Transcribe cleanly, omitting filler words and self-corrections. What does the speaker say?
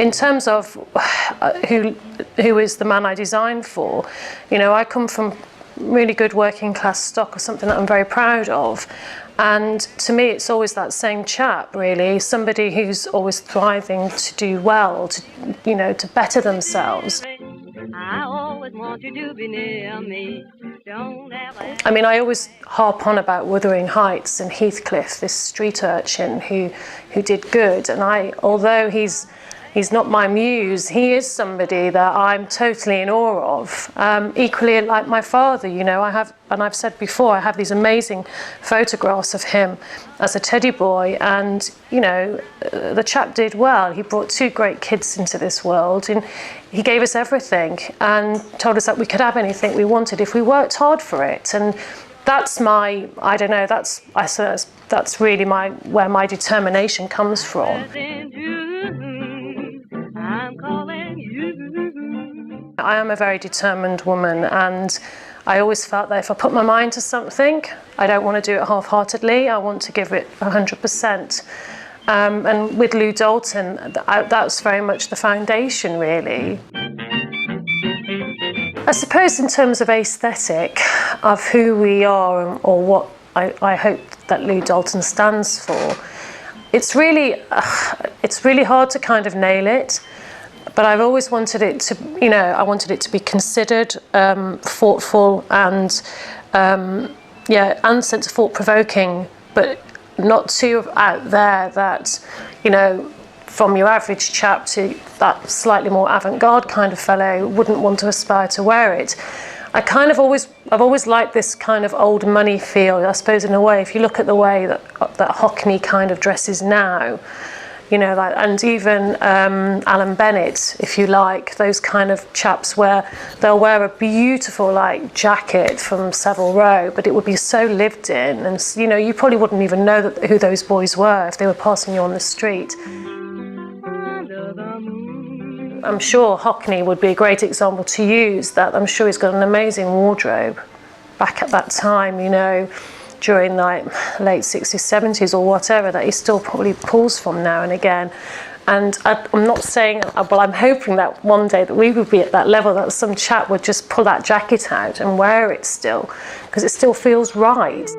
in terms of who is the man I designed for, you know, I come from really good working class stock, or something that I'm very proud of. And to me, it's always that same chap, really, somebody who's always thriving to do well, to, you know, to better themselves. I always want you to be near me. I mean, I always harp on about Wuthering Heights and Heathcliff, this street urchin who did good. And although he's not my muse, he is somebody that I'm totally in awe of. Equally, like my father, you know, I've said before, I have these amazing photographs of him as a teddy boy, and, you know, the chap did well. He brought 2 great kids into this world, and he gave us everything and told us that we could have anything we wanted if we worked hard for it. And that's my, I don't know, that's really where my determination comes from. I am a very determined woman, and I always felt that if I put my mind to something, I don't want to do it half-heartedly. I want to give it 100%. And with Lou Dalton, that's very much the foundation, really. I suppose in terms of aesthetic of who we are, or what I hope that Lou Dalton stands for, it's really hard to kind of nail it. But I've always wanted it to, you know, I wanted it to be considered, thoughtful, and and sense of thought-provoking, but not too out there that, you know, from your average chap to that slightly more avant-garde kind of fellow wouldn't want to aspire to wear it. I've always liked this kind of old money feel, I suppose, in a way. If you look at the way that Hockney kind of dresses now, you know, like, and even Alan Bennett, if you like, those kind of chaps where they'll wear a beautiful, like, jacket from Savile Row, but it would be so lived in, and, you know, you probably wouldn't even know who those boys were if they were passing you on the street. I'm sure Hockney would be a great example to use. That I'm sure he's got an amazing wardrobe back at that time, you know, during like late 60s, 70s or whatever, that he still probably pulls from now and again. And I'm not saying, well, I'm hoping that one day that we would be at that level, that some chap would just pull that jacket out and wear it still, because it still feels right.